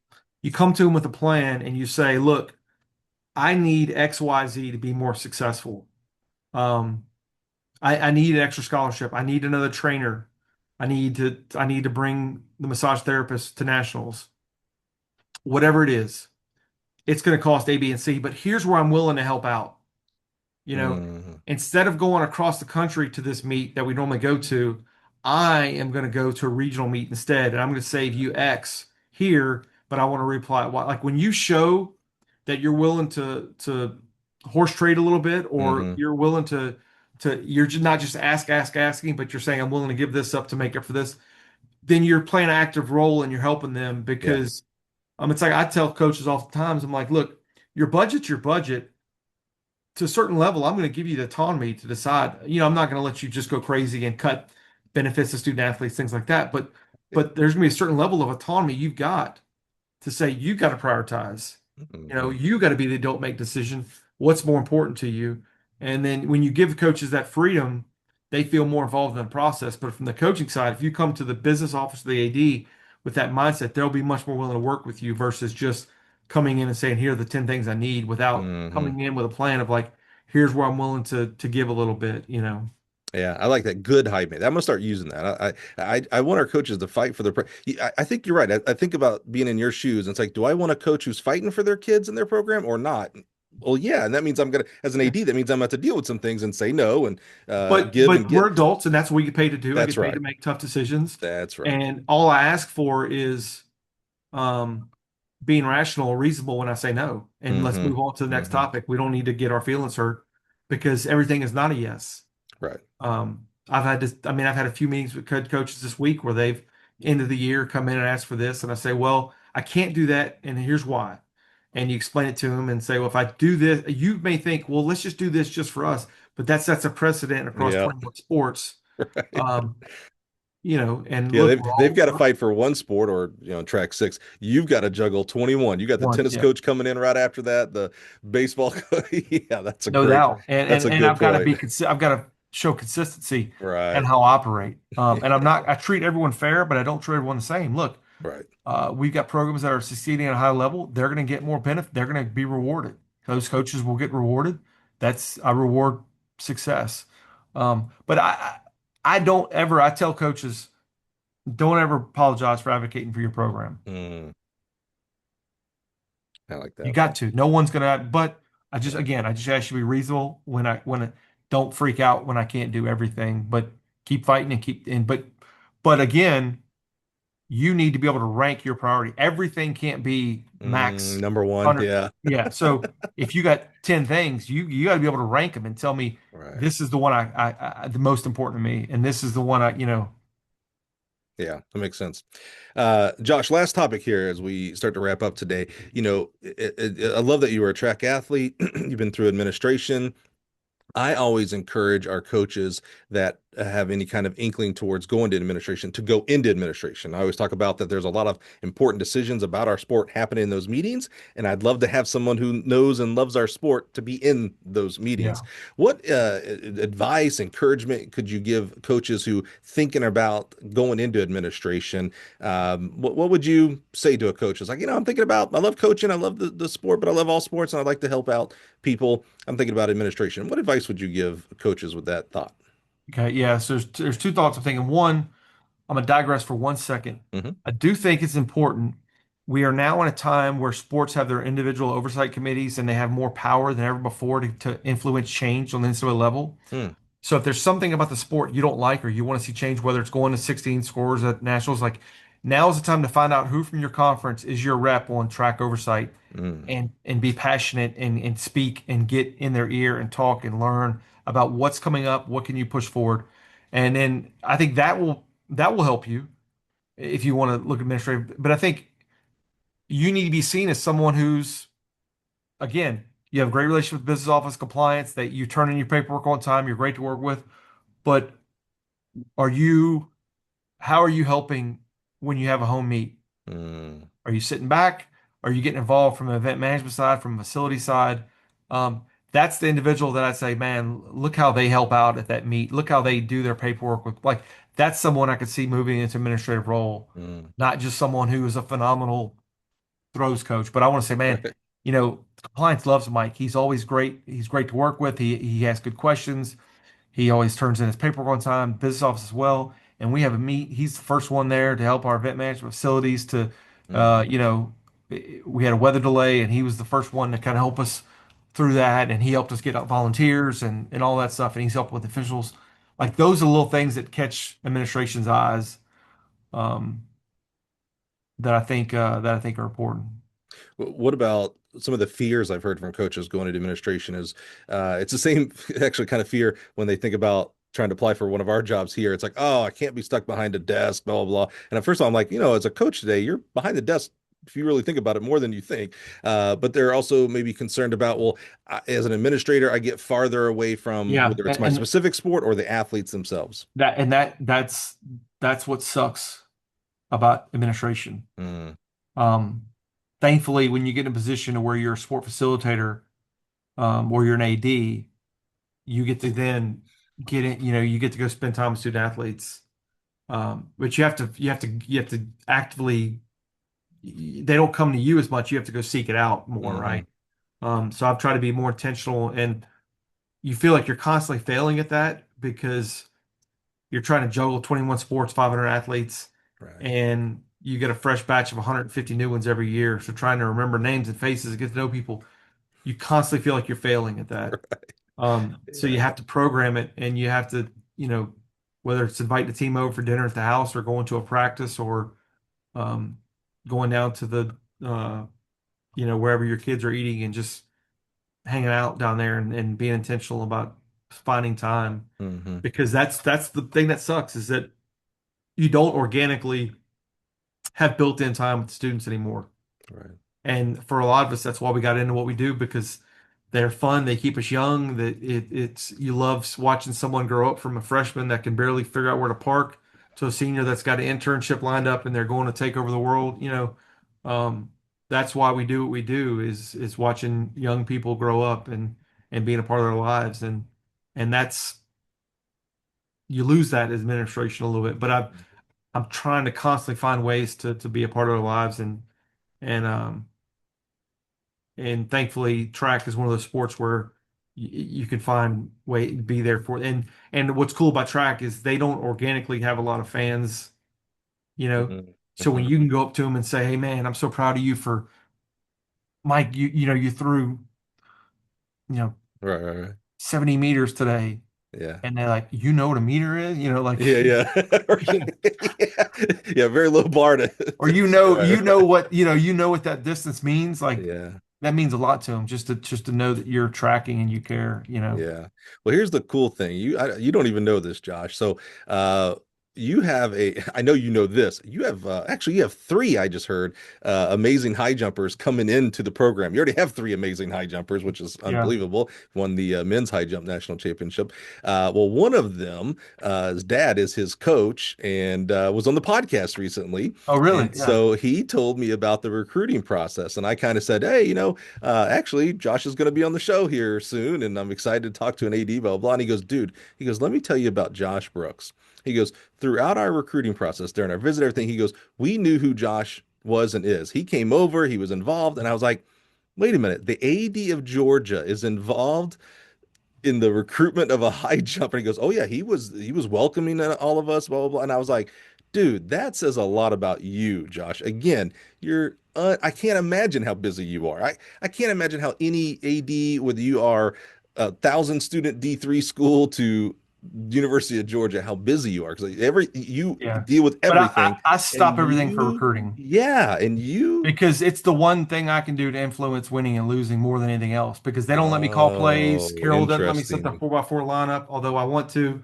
You come to them with a plan and you say, look, I need XYZ to be more successful. Um, I need an extra scholarship. I need another trainer. I need to bring the massage therapist to nationals. Whatever it is, it's going to cost A, B, and C, but here's where I'm willing to help out. You know, mm, Instead of going across the country to this meet that we normally go to, I am going to go to a regional meet instead, and I'm going to save you X here, but I want to reply. Like when you show that you're willing to horse trade a little bit, or mm-hmm. you're willing to you're just not just asking, but you're saying I'm willing to give this up to make up for this, then you're playing an active role and you're helping them Yeah. because it's like I tell coaches oftentimes, I'm like, look, your budget's your budget to a certain level. I'm going to give you the autonomy to decide. I'm not going to let you just go crazy and cut benefits to student athletes, things like that. But there's going to be a certain level of autonomy you've got to say you got to prioritize. Hmm. You got to be the adult make decision. What's more important to you? And then when you give the coaches that freedom, they feel more involved in the process. But from the coaching side, if you come to the business office of the AD with that mindset, they'll be much more willing to work with you versus just coming in and saying, here are the 10 things I need without Hmm. coming in with a plan of like, here's where I'm willing to give a little bit. Yeah, I like that good hype man. I'm gonna start using that. I want our coaches to fight for their. I think you're right. I think about being in your shoes. And it's like, do I want a coach who's fighting for their kids in their program or not? Well, yeah, and that means I'm gonna, as an Yeah. AD, that means I'm gonna have to deal with some things and say no and But give and but we're get. adults and that's what we get paid to do. I That's get paid to right. make tough decisions. That's right. And all I ask for is um being rational or reasonable when I say no. And let's Hmm. move on to the next Hmm. topic. We don't need to get our feelings hurt because everything is not a yes. Right. I've had a few meetings with coaches this week where they've end of the year come in and ask for this, and I say, well, I can't do that, and here's why. And you explain it to them and say, well, if I do this, you may think, well, let's just do this just for us, but that sets a precedent across Yeah. 21 sports. Right. Um, and Yeah, look, they've got to fight for one sport or track six. You've got to juggle 21. You got the tennis yeah. coach coming in right after that, the baseball Yeah, No doubt. And that's and a and good I've got to point. be I've got to show consistency and Right. how I operate. And I treat everyone fair, but I don't treat everyone the same. Look, Right. we've got programs that are succeeding at a high level. They're going to get more benefit. They're going to be rewarded. Those coaches will get rewarded. I reward success. But I don't ever, I tell coaches, don't ever apologize for advocating for your program. Mm, I like You that. got to. No one's gonna. But I just ask you to be reasonable don't freak out when I can't do everything, but keep fighting and but again, you need to be able to rank your priority. Everything can't be max Number one. 100. Yeah. Yeah. So if you got 10 things, you got to be able to rank them and tell me Right. this is the one the most important to me, and this is the one Yeah, that makes sense. Josh, last topic here as we start to wrap up today. I love that you were a track athlete. You've been through administration. I always encourage our coaches that have any kind of inkling towards going to administration to go into administration. I always talk about that there's a lot of important decisions about our sport happening in those meetings, and I'd love to have someone who knows and loves our sport to be in those meetings. Yeah. What advice, encouragement could you give coaches who thinking about going into administration? What would you say to a coach? It's like, I'm thinking about, I love coaching, I love the sport, but I love all sports, and I'd like to help out people. I'm thinking about administration. What advice would you give coaches with that thought? Okay. Yeah. So there's two thoughts I'm thinking. One, I'm gonna digress for 1 second. Hmm. I do think it's important. We are now in a time where sports have their individual oversight committees and they have more power than ever before to influence change on the NCAA level. Hmm. So if there's something about the sport you don't like or you want to see change, whether it's going to 16 scores at nationals, like now is the time to find out who from your conference is your rep on track oversight Hmm. and be passionate and speak and get in their ear and talk and learn about what's coming up, what can you push forward. And then I think that will help you if you want to look administrative. But I think you need to be seen as someone who's, again, you have a great relationship with business office compliance, that you turn in your paperwork on time, you're great to work with. But are you, how are you helping when you have a home meet? Hmm. Are you sitting back? Are you getting involved from an event management side, from a facility side? That's the individual that I'd say, man, look how they help out at that meet. Look how they do their paperwork with, like, that's someone I could see moving into administrative role, Hmm. not just someone who is a phenomenal throws coach. But I want to say, man, Right. compliance loves Mike. He's always great. He's great to work with. He has good questions. He always turns in his paperwork on time, business office as well. And we have a meet. He's the first one there to help our event management facilities to, Hmm. you know, we had a weather delay and he was the first one to kind of help us through that. And he helped us get out volunteers and all that stuff. And he's helped with officials. Like those are little things that catch administration's eyes, um, that I think are important. What about some of the fears I've heard from coaches going into administration is it's the same actually kind of fear when they think about trying to apply for one of our jobs here. It's like, oh, I can't be stuck behind a desk, blah, blah, blah. And at first I'm like, as a coach today, you're behind the desk if you really think about it more than you think. But they're also maybe concerned about, well, as an administrator, I get farther away from Yeah, whether it's my and specific sport or the athletes themselves. that's what sucks about administration. Mm, Um, Thankfully, when you get in a position where you're a sport facilitator, or you're an AD, you get to then get in, you get to go spend time with student athletes. But you have to actively, they don't come to you as much. You have to go seek it out more, hmm. right? So I've tried to be more intentional, and you feel like you're constantly failing at that because you're trying to juggle 21 sports, 500 athletes, Right. and you get a fresh batch of 150 new ones every year. So trying to remember names and faces and get to know people, you constantly feel like you're failing at that. So you Yeah. have to program it, and you have to, whether it's inviting the team over for dinner at the house or going to a practice or um, going down to the, wherever your kids are eating and just hanging out down there and being intentional about finding time, Hmm. because that's the thing that sucks is that you don't organically have built-in time with students anymore. Right. And for a lot of us, that's why we got into what we do, because they're fun. They keep us young. That it's you love watching someone grow up from a freshman that can barely figure out where to park to a senior that's got an internship lined up and they're going to take over the world. Um, that's why we do what we do is watching young people grow up and being a part of their lives. And that's, you lose that as administration a little bit. But I'm trying to constantly find ways to be a part of their lives, and and thankfully track is one of those sports where you can find way to be there for. And what's cool about track is they don't organically have a lot of fans, you know. Hmm. So when Hmm. you can go up to them and say, "Hey man, I'm so proud of you for Mike, you threw, you know, Right, right, right. 70 meters today." Yeah. And they're like, "You know what a meter is?" Like, Yeah, yeah. Right. Yeah. Yeah, very low bar to, or right, right. what that distance means. Like Yeah. that means a lot to them, just to know that you're tracking and you care. Yeah. Well, here's the cool thing. You don't even know this, Josh. So, you have I know you know this. You have actually you have three, I just heard, amazing high jumpers coming into the program. You already have three amazing high jumpers, which is Yeah. unbelievable. Won the men's high jump national championship. Well, one of them, his dad is his coach and was on the podcast recently. Oh, really? And Yeah. so he told me about the recruiting process. And I kind of said, hey, actually, Josh is going to be on the show here soon. And I'm excited to talk to an AD, blah, blah, blah. And he goes, dude, he goes, let me tell you about Josh Brooks. He goes, throughout our recruiting process, during our visit, everything, he goes, we knew who Josh was and is. He came over, he was involved. And I was like, wait a minute, the AD of Georgia is involved in the recruitment of a high jumper. He goes, "Oh yeah, he was welcoming all of us, blah blah blah." And I was like, "Dude, that says a lot about you, Josh. Again, you're I can't imagine how busy you are. I can't imagine how any AD, whether you are 1,000 student D3 school to University of Georgia, how busy you are because every you Yeah. deal with But everything, I and stop everything for you, recruiting yeah, and you, because it's the one thing I can do to influence winning and losing more than anything else because they don't let me call plays. oh, Carol doesn't let me set the interesting. 4x4 lineup, although I want to,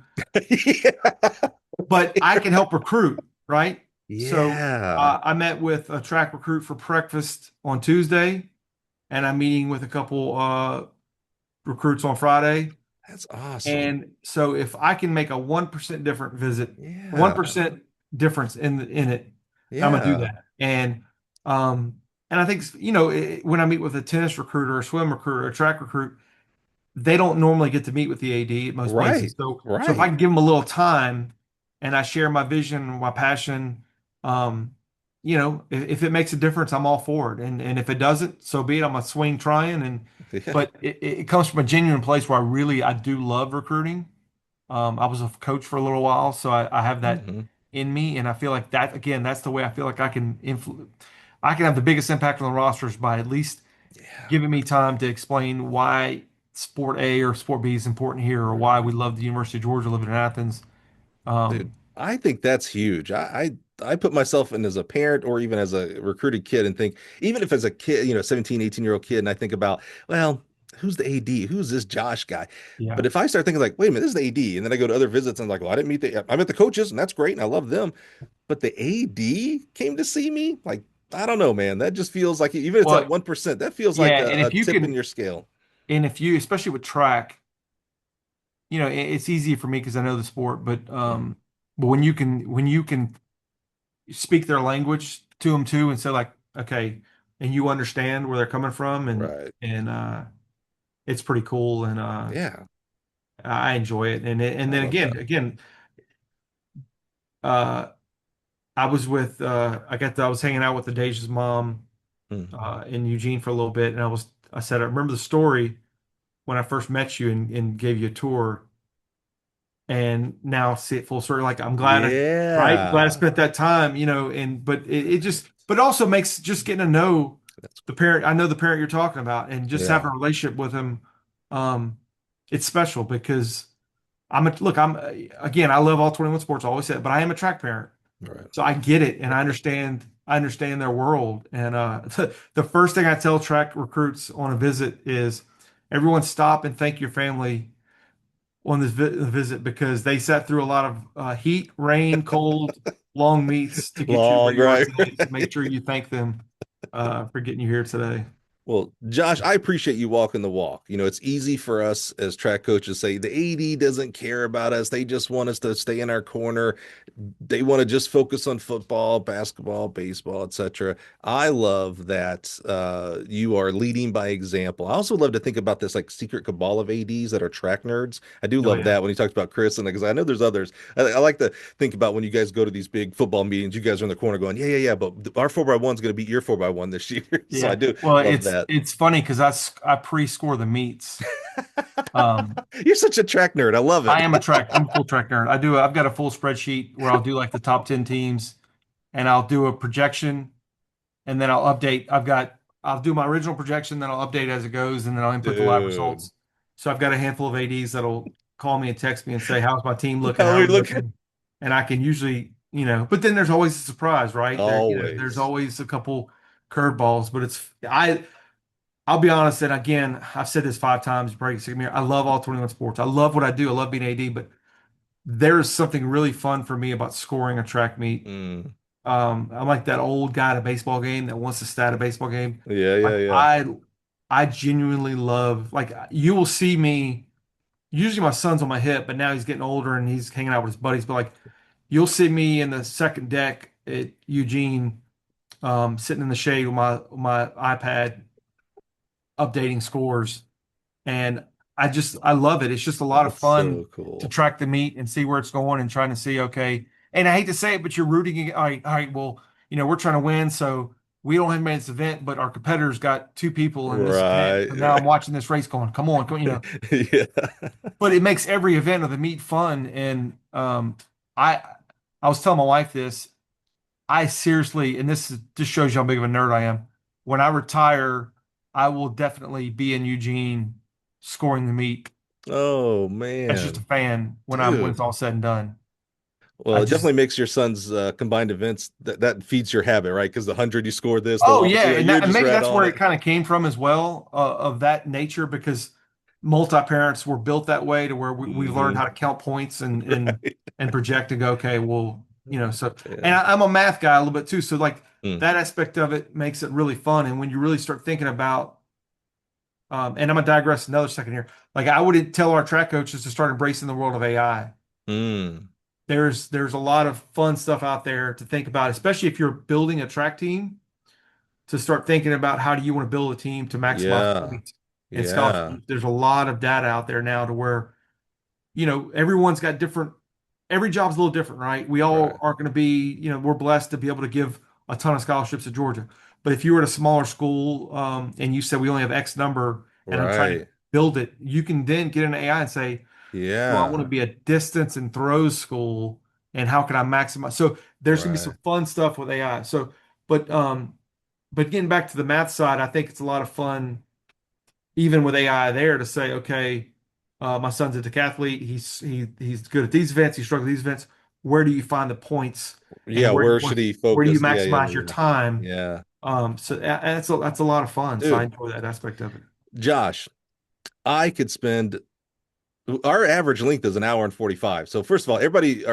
Yeah. but I can help recruit, right? So Yeah. I met with a track recruit for breakfast on Tuesday, and I'm meeting with a couple recruits on Friday. That's awesome. And so if I can make a 1% different visit, Yeah. 1% difference in it, I'm gonna do Yeah. that. Um and I think when I meet with a tennis recruiter, a swim recruiter, a track recruit, they don't normally get to meet with the AD at most Right. places. So if I Right. can give them a little time and I share my vision, my passion, um, if it makes a difference, I'm all for it. And if it doesn't, so be it. I'm a swing trying. Yeah. But it comes from a genuine place where I do love recruiting. I was a coach for a little while, so I have that Hmm. in me, and I feel like that again. That's the way I feel like I can have the biggest impact on the rosters by at least Yeah. giving me time to explain why sport A or sport B is important here, or why we Right. love the University of Georgia living in Athens. Dude, Um, I think that's huge. I put myself in as a parent or even as a recruited kid and think, even if as a kid, 17, 18-year-old kid, and I think about, well, who's the AD? Who's this Josh guy? yeah. But if I start thinking like, wait a minute, this is the AD, and then I go to other visits and I'm like, well, I met the coaches and that's great and I love them. But the AD came to see me. Like, I don't know, man. That just feels like even if it's at Well, 1%, that feels yeah, like and a tip in your scale. if you, especially with track, it's easy for me because I know the sport, but when you can speak their language to them too, and say like, okay, and you understand where they're coming from, Right. and it's pretty cool, and Yeah. I enjoy it, and I then love that. again, uh, I was with I was hanging out with the Deja's mom Hmm. in Eugene for a little bit, and I said I remember the story when I first met you and gave you a tour, and now see it full circle. Like I'm glad glad I Yeah. spent that time, and but it just but it also makes just getting to know That's the parent. I know the parent you're talking about, and just having yeah. a relationship with him, um, it's special because I'm again, I love all 21 sports, I always said, but I am a track parent. Right. So I get it and I understand their world. And the first thing I tell track recruits on a visit is everyone stop and thank your family on this visit because they sat through a lot of heat, rain, cold, long meets to get you where Long, you are right? today. So make sure you thank them for getting you here today. Well, Josh, I appreciate you walking the walk. It's easy for us as track coaches to say the AD doesn't care about us. They just want us to stay in our corner. They want to just focus on football, basketball, baseball, etc. I love that you are leading by example. I also love to think about this like secret cabal of ADs that are track nerds. I do Oh love yeah. that when you talked about Chris and because I know there's others. I like to think about when you guys go to these big football meetings, you guys are in the corner going, yeah, yeah, yeah, but our 4x1 is going to beat your 4x1 this year. So I Yeah. do Well, love that. it's funny because I pre-score the meets. Um, You're such a track nerd. I love it. I'm a full track nerd. I've got a full spreadsheet where I'll do like the top 10 teams and I'll do a projection and then I'll do my original projection, then I'll update as it goes, and then I'll input the live Dude. results. So I've got a handful of ADs that'll call me and text me and say, how's my team looking? How How are we we look at looking? And I can usually, but then there's always a surprise, right? There's always. always a couple curveballs, but I'll be honest, and again, I've said this 5 times, you're probably sick of me. I love all 21 sports. I love what I do. I love being AD, but there's something really fun for me about scoring a track meet. Mm. I'm like that old guy at a baseball game that wants to stat a baseball game. Yeah, Like yeah, yeah. I genuinely love, like, you will see me. Usually my son's on my hip, but now he's getting older and he's hanging out with his buddies. But like you'll see me in the second deck at Eugene, sitting in the shade with my iPad updating scores. And I love it. It's just a lot of That's fun so to cool. track the meet and see where it's going and trying to see, okay. And I hate to say it, but you're rooting. All right, well, we're trying to win, so we don't have made this event, but our competitors got two people in this event. Right, So now I'm right. watching this race going, come on, Yeah. but it makes every event of the meet fun. And I I was telling my wife this. I seriously, and just shows you how big of a nerd I am. When I retire, I will definitely be in Eugene scoring the meet Oh as just a man. fan when it's Dude. all said and done. Well, I it just definitely makes your son's combined events that feeds your habit, right? Because the 100 you scored this, the Oh long, yeah, you're and just maybe right that's on where it it. kind of came from as well, of that nature, because multi-parents were built that way to where we learned Hmm. how to count points Right. and project and go, okay, well, so, and Yeah. I'm a math guy a little bit too, so like Mm. that aspect of it makes it really fun. And when you really start thinking about, and I'm gonna digress another second here, like I would tell our track coaches to start embracing the world of AI. Mm. There's a lot of fun stuff out there to think about, especially if you're building a track team, to start thinking about how do you want to build a team to maximize Yeah. points and Yeah. scholarships. There's a lot of data out there now to where, everyone's got different, every job's a little different, right? We all Right. aren't going to be, we're blessed to be able to give a ton of scholarships to Georgia. But if you were at a smaller school, and you said we only have X number and I'm trying to Right. build it, you can then get an AI and say, well, I want Yeah. to be a distance and throws school, and how can I maximize? So there's gonna be some Right. fun stuff with AI. So, but getting back to the math side, I think it's a lot of fun, even with AI there, to say, okay, my son's a decathlete. He's good at these events. He struggles with these events. Where do you find the points, and Yeah. Where should he where do you focus? Yeah. Yeah. maximize your Yeah. time? Yeah. So that's a lot of fun. So I Dude, enjoy that aspect of it. Josh, I could spend our average length is an hour and 45. So first of all, everybody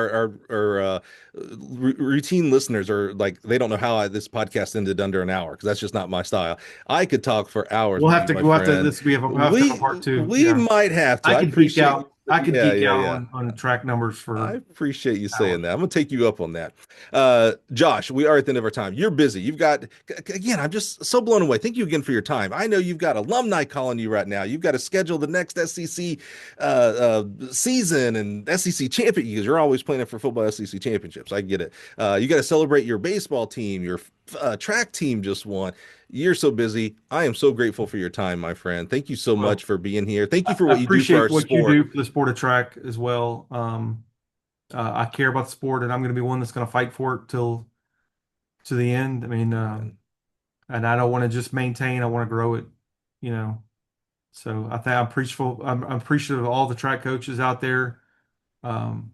routine listeners are like they don't know how this podcast ended under an hour because that's just not my style. I could talk for hours with you, my We'll have to friend. we'll have to have a part two. We Yeah. might have to. I appreciate I could yeah, geek yeah, out yeah. on track numbers I for appreciate you saying hours. that. I'm gonna take you up on that. Josh, we are at the end of our time. You're busy. You've got again, I'm just so blown away. Thank you again for your time. I know you've got alumni calling you right now. You've got to schedule the next SEC season and SEC champion because you're always playing for football SEC championships. I get it. You got to celebrate your baseball team, your track team just won. You're so busy. I am so grateful for your time, my friend. Thank you so much Well, for being here. Thank you for I what you do for our appreciate what you sport. do for the sport of track as well. I care about the sport, and I'm going to be one that's going to fight for it till to the end. I mean, Man. and I don't want to just maintain; I want to grow it. You know, so I think I'm appreciative of all the track coaches out there. Um,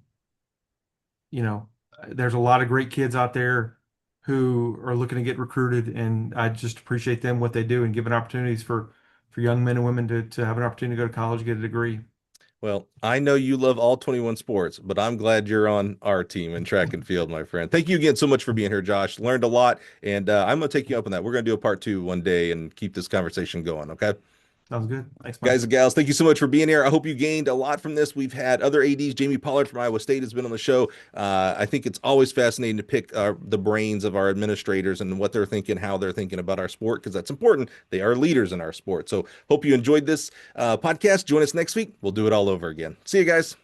you know, there's a lot of great kids out there who are looking to get recruited, and I just appreciate them what they do and giving opportunities for young men and women to have an opportunity to go to college, get a degree. Well, I know you love all 21 sports, but I'm glad you're on our team in track and field, my friend. Thank you again so much for being here, Josh. Learned a lot, and I'm going to take you up on that. We're going to do a part two one day and keep this conversation going, okay? Sounds good. Thanks, Mike. Guys and gals, thank you so much for being here. I hope you gained a lot from this. We've had other ADs. Jamie Pollard from Iowa State has been on the show. I think it's always fascinating to pick the brains of our administrators and what they're thinking, how they're thinking about our sport, because that's important. They are leaders in our sport. So, hope you enjoyed this podcast. Join us next week. We'll do it all over again. See you guys.